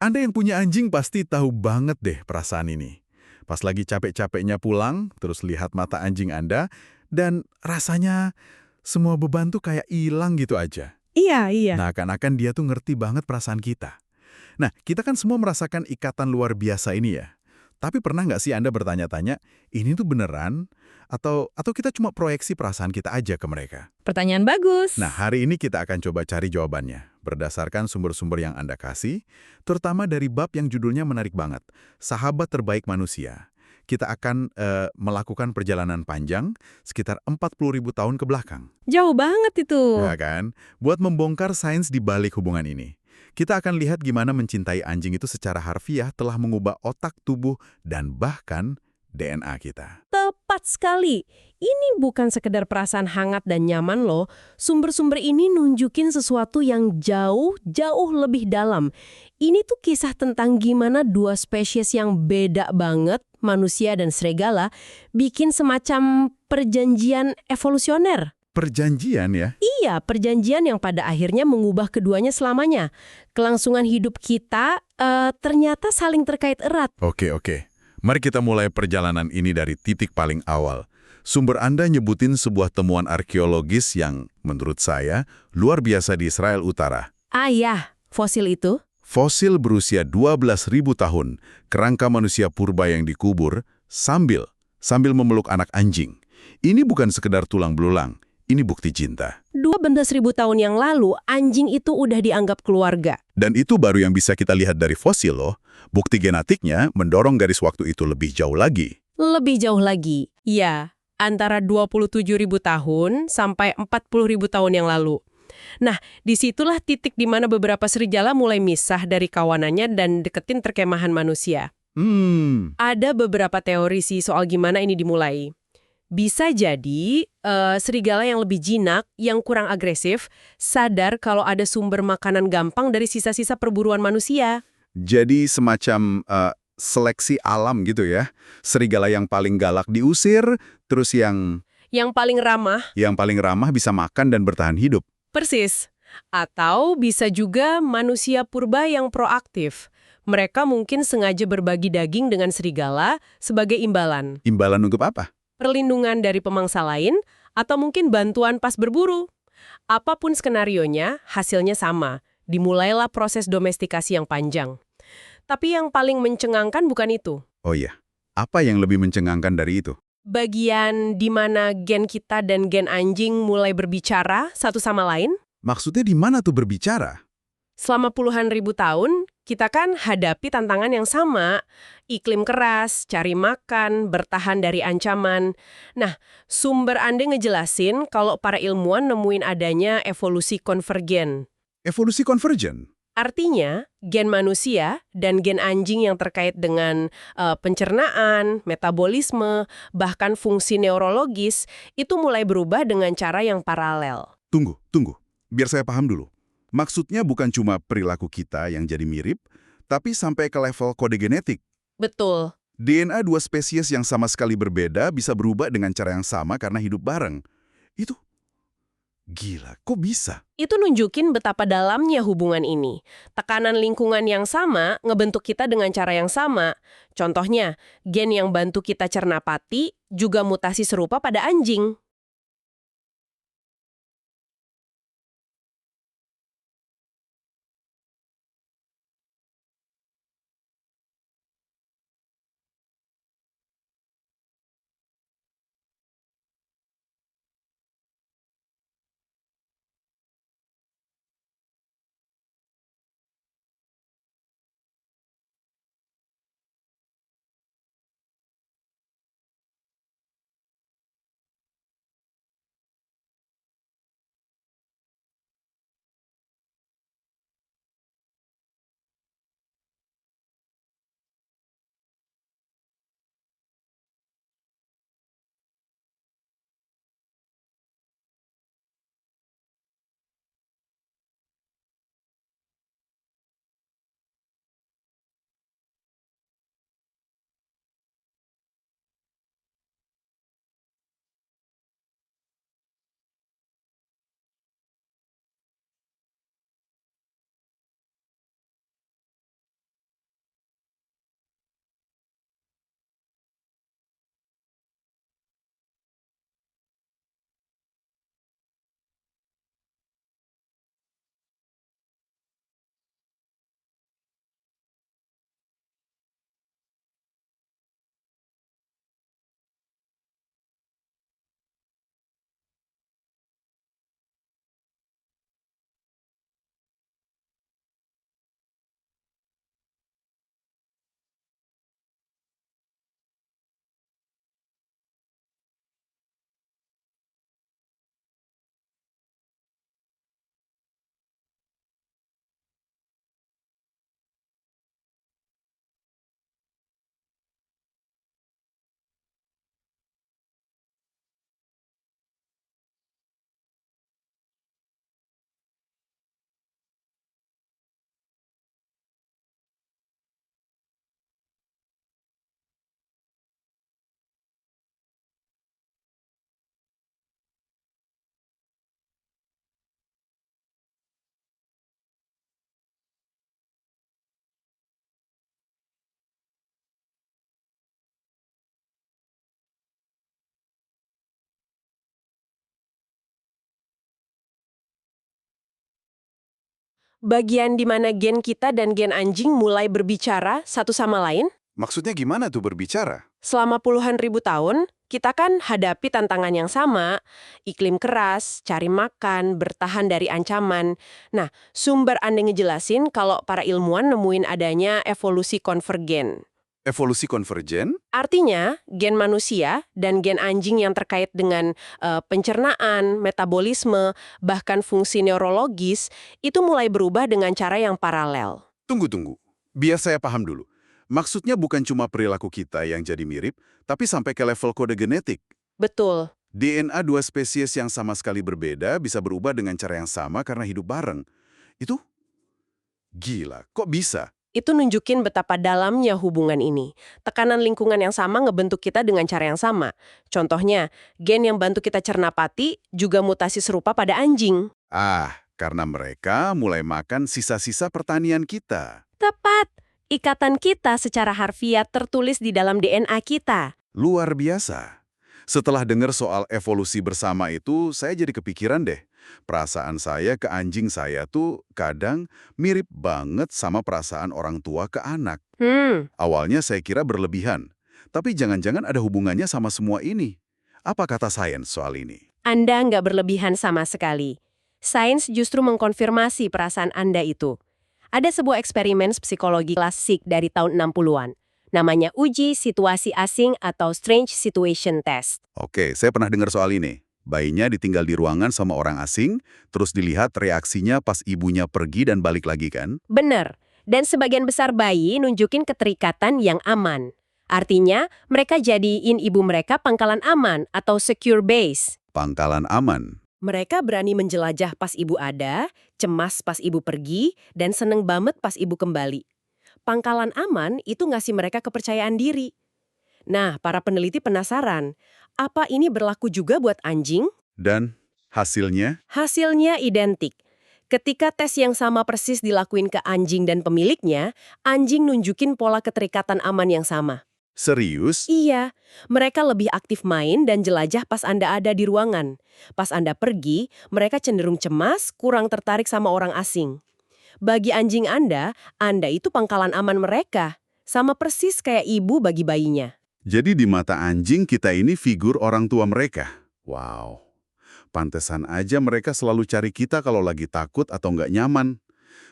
Anda yang punya anjing pasti tahu banget deh perasaan ini. Pas lagi capek-capeknya pulang, terus lihat mata anjing Anda, dan rasanya semua beban tuh kayak hilang gitu aja. Iya, iya. Nah, akan-akan dia tuh ngerti banget perasaan kita. Nah, kita kan semua merasakan ikatan luar biasa ini ya. Tapi pernah nggak sih Anda bertanya-tanya, ini tuh beneran? Atau kita cuma proyeksi perasaan kita aja ke mereka? Pertanyaan bagus. Nah, hari ini kita akan coba cari jawabannya, berdasarkan sumber-sumber yang Anda kasih, terutama dari bab yang judulnya menarik banget, Sahabat Terbaik Manusia. Kita akan melakukan perjalanan panjang, sekitar 40.000 tahun ke belakang. Jauh banget itu. Ya kan? Buat membongkar sains di balik hubungan ini. Kita akan lihat gimana mencintai anjing itu secara harfiah telah mengubah otak, tubuh, dan bahkan DNA kita. Tepat sekali. Ini bukan sekedar perasaan hangat dan nyaman loh. Sumber-sumber ini nunjukin sesuatu yang jauh lebih dalam. Ini tuh kisah tentang gimana dua spesies yang beda banget, manusia dan serigala, bikin semacam perjanjian evolusioner. Perjanjian ya? Iya, perjanjian yang pada akhirnya mengubah keduanya selamanya. Kelangsungan hidup kita ternyata saling terkait erat. Oke. Mari kita mulai perjalanan ini dari titik paling awal. Sumber Anda nyebutin sebuah temuan arkeologis yang, menurut saya, luar biasa di Israel Utara. Ah ya, fosil itu? Fosil berusia 12.000 tahun, kerangka manusia purba yang dikubur, sambil memeluk anak anjing. Ini bukan sekedar tulang belulang, ini bukti cinta. 12.000 tahun yang lalu, anjing itu udah dianggap keluarga. Dan itu baru yang bisa kita lihat dari fosil loh. Bukti genetiknya mendorong garis waktu itu lebih jauh lagi. Lebih jauh lagi. Ya, antara 27.000 tahun sampai 40.000 tahun yang lalu. Nah, disitulah titik di mana beberapa serigala mulai misah dari kawanannya dan deketin perkemahan manusia. Ada beberapa teori sih soal gimana ini dimulai. Bisa jadi serigala yang lebih jinak, yang kurang agresif, sadar kalau ada sumber makanan gampang dari sisa-sisa perburuan manusia. Jadi semacam seleksi alam gitu ya. Serigala yang paling galak diusir, terus Yang paling ramah bisa makan dan bertahan hidup. persis. Atau bisa juga manusia purba yang proaktif. Mereka mungkin sengaja berbagi daging dengan serigala sebagai imbalan. Imbalan untuk apa? Perlindungan dari pemangsa lain, atau mungkin bantuan pas berburu. Apapun skenarionya, hasilnya sama. Dimulailah proses domestikasi yang panjang. Tapi yang paling mencengangkan bukan itu. Oh iya, apa yang lebih mencengangkan dari itu? Bagian di mana gen kita dan gen anjing mulai berbicara satu sama lain. Maksudnya di mana tuh berbicara? Selama puluhan ribu tahun, kita kan hadapi tantangan yang sama. Iklim keras, cari makan, bertahan dari ancaman. Nah, sumber Anda ngejelasin kalau para ilmuwan nemuin adanya evolusi konvergen. Evolusi konvergen? Artinya, gen manusia dan gen anjing yang terkait dengan pencernaan, metabolisme, bahkan fungsi neurologis, itu mulai berubah dengan cara yang paralel. Tunggu. Biar saya paham dulu. Maksudnya bukan cuma perilaku kita yang jadi mirip, tapi sampai ke level kode genetik. Betul. DNA dua spesies yang sama sekali berbeda bisa berubah dengan cara yang sama karena hidup bareng. Itu gila, kok bisa? Itu nunjukin betapa dalamnya hubungan ini. Tekanan lingkungan yang sama ngebentuk kita dengan cara yang sama. Contohnya, gen yang bantu kita cerna pati juga mutasi serupa pada anjing. Bagian di mana gen kita dan gen anjing mulai berbicara satu sama lain? Maksudnya gimana tuh berbicara? Selama puluhan ribu tahun, kita kan hadapi tantangan yang sama, iklim keras, cari makan, bertahan dari ancaman. Nah, sumber Anda ngejelasin kalau para ilmuwan nemuin adanya evolusi konvergen. Evolusi konvergen? Artinya, gen manusia dan gen anjing yang terkait dengan pencernaan, metabolisme, bahkan fungsi neurologis, itu mulai berubah dengan cara yang paralel. Tunggu. Biar saya paham dulu. Maksudnya bukan cuma perilaku kita yang jadi mirip, tapi sampai ke level kode genetik. Betul. DNA dua spesies yang sama sekali berbeda bisa berubah dengan cara yang sama karena hidup bareng. Itu gila, kok bisa? Itu nunjukin betapa dalamnya hubungan ini. Tekanan lingkungan yang sama ngebentuk kita dengan cara yang sama. Contohnya, gen yang bantu kita cerna pati juga mutasi serupa pada anjing. Karena mereka mulai makan sisa-sisa pertanian kita. Tepat. Ikatan kita secara harfiah tertulis di dalam DNA kita. Luar biasa. Setelah dengar soal evolusi bersama itu, saya jadi kepikiran deh. Perasaan saya ke anjing saya tuh kadang mirip banget sama perasaan orang tua ke anak. Awalnya saya kira berlebihan, tapi jangan-jangan ada hubungannya sama semua ini. Apa kata sains soal ini? Anda nggak berlebihan sama sekali. Sains justru mengkonfirmasi perasaan Anda itu. Ada sebuah eksperimen psikologi klasik dari tahun 60-an. Namanya uji situasi asing atau strange situation test. Oke, saya pernah dengar soal ini. Bayinya ditinggal di ruangan sama orang asing, terus dilihat reaksinya pas ibunya pergi dan balik lagi kan? Bener. Dan sebagian besar bayi nunjukin keterikatan yang aman. Artinya, mereka jadiin ibu mereka pangkalan aman atau secure base. Pangkalan aman. Mereka berani menjelajah pas ibu ada, cemas pas ibu pergi, dan seneng banget pas ibu kembali. Pangkalan aman itu ngasih mereka kepercayaan diri. Nah, para peneliti penasaran, apa ini berlaku juga buat anjing? Dan hasilnya? Hasilnya identik. Ketika tes yang sama persis dilakuin ke anjing dan pemiliknya, anjing nunjukin pola keterikatan aman yang sama. Serius? Iya, mereka lebih aktif main dan jelajah pas Anda ada di ruangan. Pas Anda pergi, mereka cenderung cemas, kurang tertarik sama orang asing. Bagi anjing Anda itu pangkalan aman mereka. Sama persis kayak ibu bagi bayinya. Jadi di mata anjing kita ini figur orang tua mereka. Wow. Pantesan aja mereka selalu cari kita kalau lagi takut atau nggak nyaman.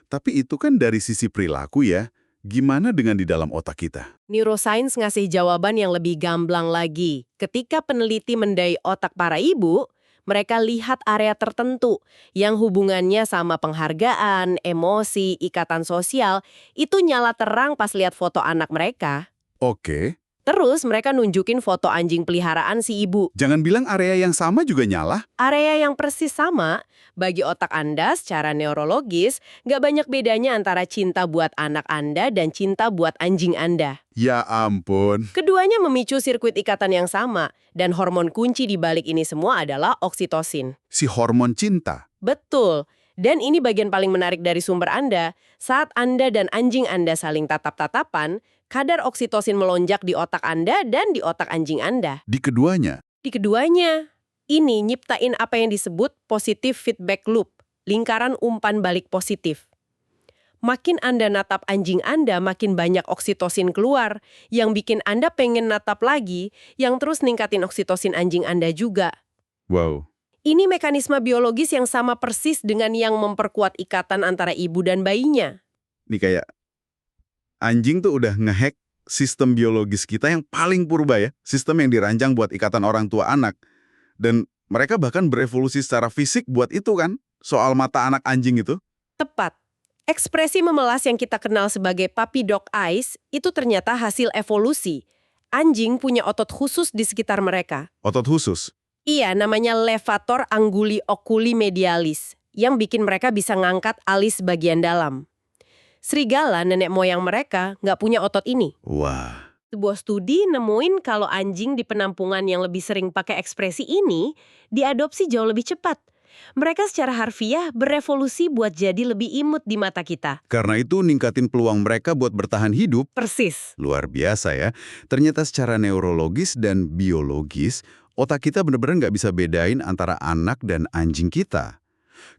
Tapi itu kan dari sisi perilaku ya. Gimana dengan di dalam otak kita? Neuroscience ngasih jawaban yang lebih gamblang lagi. Ketika peneliti mendai otak para ibu, mereka lihat area tertentu yang hubungannya sama penghargaan, emosi, ikatan sosial, itu nyala terang pas lihat foto anak mereka. Oke. Terus mereka nunjukin foto anjing peliharaan si ibu. Jangan bilang area yang sama juga nyala. Area yang persis sama, bagi otak Anda secara neurologis, nggak banyak bedanya antara cinta buat anak Anda dan cinta buat anjing Anda. Ya ampun. Keduanya memicu sirkuit ikatan yang sama, dan hormon kunci di balik ini semua adalah oksitosin. Si hormon cinta. Betul. Dan ini bagian paling menarik dari sumber Anda. Saat Anda dan anjing Anda saling tatap-tatapan, kadar oksitosin melonjak di otak Anda dan di otak anjing Anda. Di keduanya. Di keduanya. Ini nyiptain apa yang disebut positive feedback loop, lingkaran umpan balik positif. Makin Anda natap anjing Anda, makin banyak oksitosin keluar, yang bikin Anda pengen natap lagi, yang terus ningkatin oksitosin anjing Anda juga. Wow. Ini mekanisme biologis yang sama persis dengan yang memperkuat ikatan antara ibu dan bayinya. Ini kayak anjing tuh udah ngehack sistem biologis kita yang paling purba ya. Sistem yang dirancang buat ikatan orang tua anak. Dan mereka bahkan berevolusi secara fisik buat itu kan. Soal mata anak anjing itu. Tepat. Ekspresi memelas yang kita kenal sebagai puppy dog eyes itu ternyata hasil evolusi. Anjing punya otot khusus di sekitar mereka. Otot khusus. Iya, namanya levator anguli oculi medialis, yang bikin mereka bisa ngangkat alis bagian dalam. Serigala, nenek moyang mereka, nggak punya otot ini. Wah. Sebuah studi nemuin kalau anjing di penampungan yang lebih sering pakai ekspresi ini, diadopsi jauh lebih cepat. Mereka secara harfiah berevolusi buat jadi lebih imut di mata kita. Karena itu ningkatin peluang mereka buat bertahan hidup. Persis. Luar biasa ya. Ternyata secara neurologis dan biologis, otak kita benar-benar nggak bisa bedain antara anak dan anjing kita.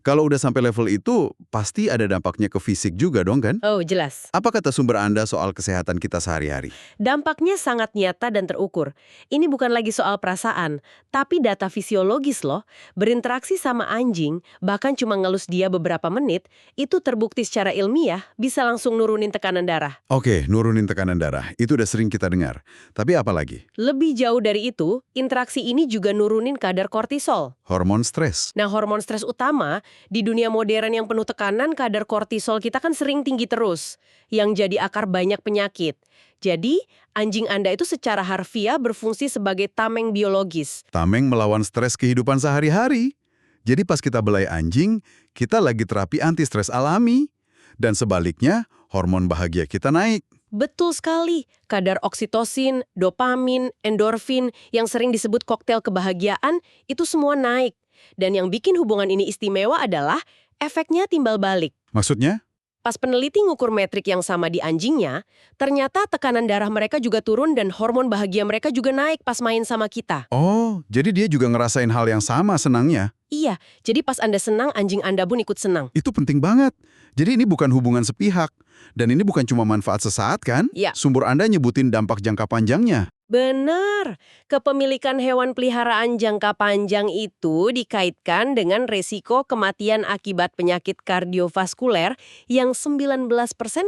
Kalau udah sampai level itu, pasti ada dampaknya ke fisik juga dong kan? Oh, jelas. Apa kata sumber Anda soal kesehatan kita sehari-hari? Dampaknya sangat nyata dan terukur. Ini bukan lagi soal perasaan, tapi data fisiologis loh. Berinteraksi sama anjing, bahkan cuma ngelus dia beberapa menit, itu terbukti secara ilmiah bisa langsung nurunin tekanan darah. Oke, nurunin tekanan darah. Itu udah sering kita dengar. Tapi apa lagi? Lebih jauh dari itu, interaksi ini juga nurunin kadar kortisol. Hormon stres. Nah, hormon stres utama, di dunia modern yang penuh tekanan, kadar kortisol kita kan sering tinggi terus, yang jadi akar banyak penyakit. Jadi, anjing Anda itu secara harfiah berfungsi sebagai tameng biologis. Tameng melawan stres kehidupan sehari-hari. Jadi pas kita belai anjing, kita lagi terapi anti-stres alami. Dan sebaliknya, hormon bahagia kita naik. Betul sekali, kadar oksitosin, dopamin, endorfin, yang sering disebut koktail kebahagiaan, itu semua naik. Dan yang bikin hubungan ini istimewa adalah efeknya timbal balik. Maksudnya? Pas peneliti ngukur metrik yang sama di anjingnya, ternyata tekanan darah mereka juga turun dan hormon bahagia mereka juga naik pas main sama kita. Oh, jadi dia juga ngerasain hal yang sama senangnya. Iya, jadi pas Anda senang, anjing Anda pun ikut senang. Itu penting banget. Jadi ini bukan hubungan sepihak. Dan ini bukan cuma manfaat sesaat kan? Ya. Sumber Anda nyebutin dampak jangka panjangnya. Benar, kepemilikan hewan peliharaan jangka panjang itu dikaitkan dengan resiko kematian akibat penyakit kardiovaskuler yang 19%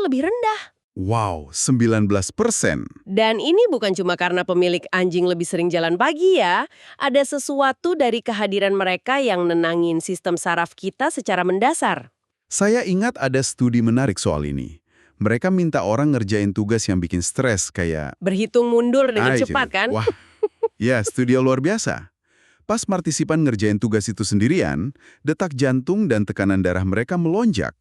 lebih rendah. Wow, 19%. Dan ini bukan cuma karena pemilik anjing lebih sering jalan pagi ya. Ada sesuatu dari kehadiran mereka yang nenangin sistem saraf kita secara mendasar. Saya ingat ada studi menarik soal ini. Mereka minta orang ngerjain tugas yang bikin stres kayak... Berhitung mundur dengan cepat kan? Wah, ya studi luar biasa. Pas partisipan ngerjain tugas itu sendirian, detak jantung dan tekanan darah mereka melonjak.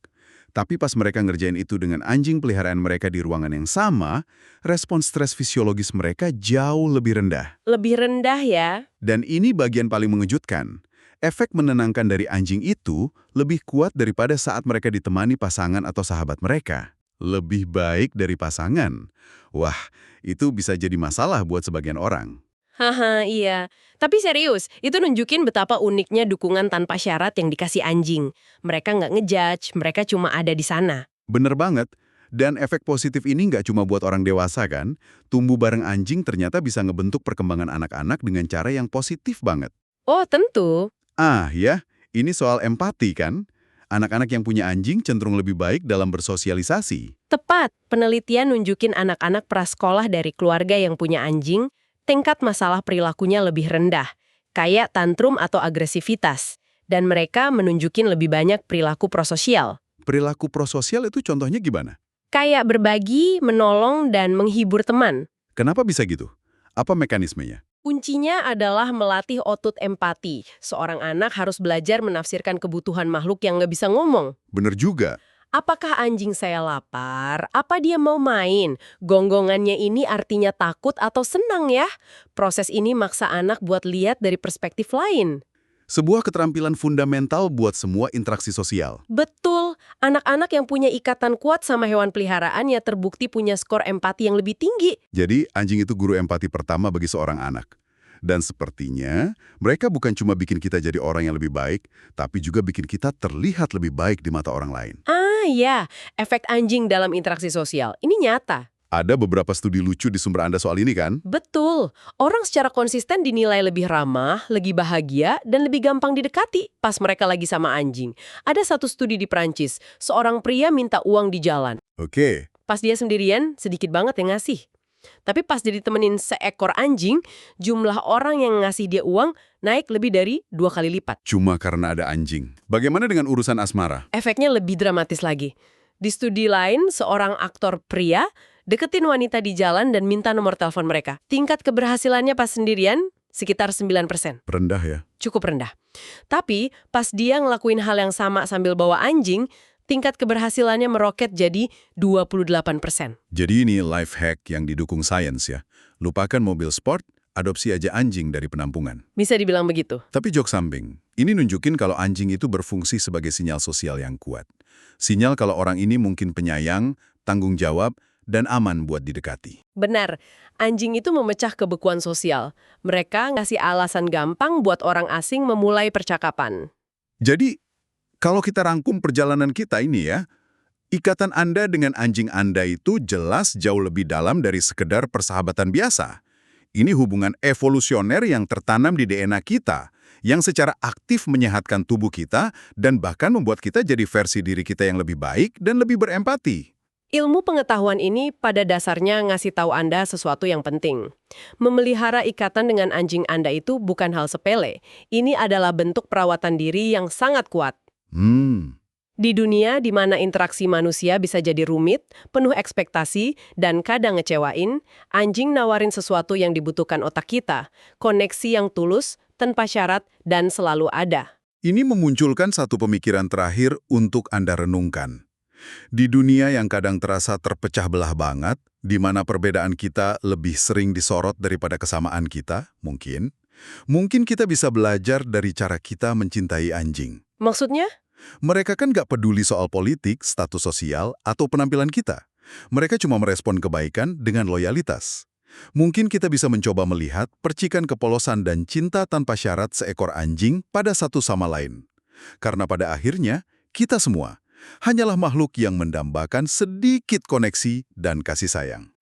Tapi pas mereka ngerjain itu dengan anjing peliharaan mereka di ruangan yang sama, respon stres fisiologis mereka jauh lebih rendah. Lebih rendah ya? Dan ini bagian paling mengejutkan. Efek menenangkan dari anjing itu lebih kuat daripada saat mereka ditemani pasangan atau sahabat mereka. Lebih baik dari pasangan. Wah, itu bisa jadi masalah buat sebagian orang. Haha, iya. Tapi serius, itu nunjukin betapa uniknya dukungan tanpa syarat yang dikasih anjing. Mereka nggak ngejudge, mereka cuma ada di sana. Bener banget. Dan efek positif ini nggak cuma buat orang dewasa kan. Tumbuh bareng anjing ternyata bisa ngebentuk perkembangan anak-anak dengan cara yang positif banget. Oh, tentu. Ah, ya. Ini soal empati kan? Anak-anak yang punya anjing cenderung lebih baik dalam bersosialisasi. Tepat, penelitian nunjukin anak-anak prasekolah dari keluarga yang punya anjing, tingkat masalah perilakunya lebih rendah, kayak tantrum atau agresivitas. Dan mereka menunjukin lebih banyak perilaku prososial. Perilaku prososial itu contohnya gimana? Kayak berbagi, menolong, dan menghibur teman. Kenapa bisa gitu? Apa mekanismenya? Kuncinya adalah melatih otot empati. Seorang anak harus belajar menafsirkan kebutuhan makhluk yang nggak bisa ngomong. Bener juga. Apakah anjing saya lapar? Apa dia mau main? Gonggongannya ini artinya takut atau senang ya? Proses ini maksa anak buat lihat dari perspektif lain. Sebuah keterampilan fundamental buat semua interaksi sosial. Betul, anak-anak yang punya ikatan kuat sama hewan peliharaan ya terbukti punya skor empati yang lebih tinggi. Jadi, anjing itu guru empati pertama bagi seorang anak. Dan sepertinya, mereka bukan cuma bikin kita jadi orang yang lebih baik, tapi juga bikin kita terlihat lebih baik di mata orang lain. Ah ya, efek anjing dalam interaksi sosial. Ini nyata. Ada beberapa studi lucu di sumber Anda soal ini kan? Betul, orang secara konsisten dinilai lebih ramah, lebih bahagia, dan lebih gampang didekati pas mereka lagi sama anjing. Ada satu studi di Prancis, seorang pria minta uang di jalan. Oke. Pas dia sendirian, sedikit banget yang ngasih. Tapi pas dia ditemenin seekor anjing, jumlah orang yang ngasih dia uang naik lebih dari 2 kali lipat. Cuma karena ada anjing. Bagaimana dengan urusan asmara? Efeknya lebih dramatis lagi. Di studi lain, seorang aktor pria deketin wanita di jalan dan minta nomor telepon mereka. Tingkat keberhasilannya pas sendirian sekitar 9%. Rendah ya? Cukup rendah. Tapi pas dia ngelakuin hal yang sama sambil bawa anjing, tingkat keberhasilannya meroket jadi 28%. Jadi ini life hack yang didukung sains ya. Lupakan mobil sport, adopsi aja anjing dari penampungan. Bisa dibilang begitu. Tapi jok samping, ini nunjukin kalau anjing itu berfungsi sebagai sinyal sosial yang kuat. Sinyal kalau orang ini mungkin penyayang, tanggung jawab, dan aman buat didekati. Benar, anjing itu memecah kebekuan sosial. Mereka ngasih alasan gampang buat orang asing memulai percakapan. Jadi, Kalau kita rangkum perjalanan kita ini ya, ikatan Anda dengan anjing Anda itu jelas jauh lebih dalam dari sekedar persahabatan biasa. Ini hubungan evolusioner yang tertanam di DNA kita, yang secara aktif menyehatkan tubuh kita dan bahkan membuat kita jadi versi diri kita yang lebih baik dan lebih berempati. Ilmu pengetahuan ini pada dasarnya ngasih tahu Anda sesuatu yang penting. Memelihara ikatan dengan anjing Anda itu bukan hal sepele. Ini adalah bentuk perawatan diri yang sangat kuat. Di dunia di mana interaksi manusia bisa jadi rumit, penuh ekspektasi, dan kadang ngecewain, anjing nawarin sesuatu yang dibutuhkan otak kita, koneksi yang tulus, tanpa syarat, dan selalu ada. Ini memunculkan satu pemikiran terakhir untuk Anda renungkan. Di dunia yang kadang terasa terpecah belah banget, di mana perbedaan kita lebih sering disorot daripada kesamaan kita, mungkin kita bisa belajar dari cara kita mencintai anjing. Maksudnya? Mereka kan nggak peduli soal politik, status sosial, atau penampilan kita. Mereka cuma merespon kebaikan dengan loyalitas. Mungkin kita bisa mencoba melihat percikan kepolosan dan cinta tanpa syarat seekor anjing pada satu sama lain. Karena pada akhirnya, kita semua hanyalah makhluk yang mendambakan sedikit koneksi dan kasih sayang.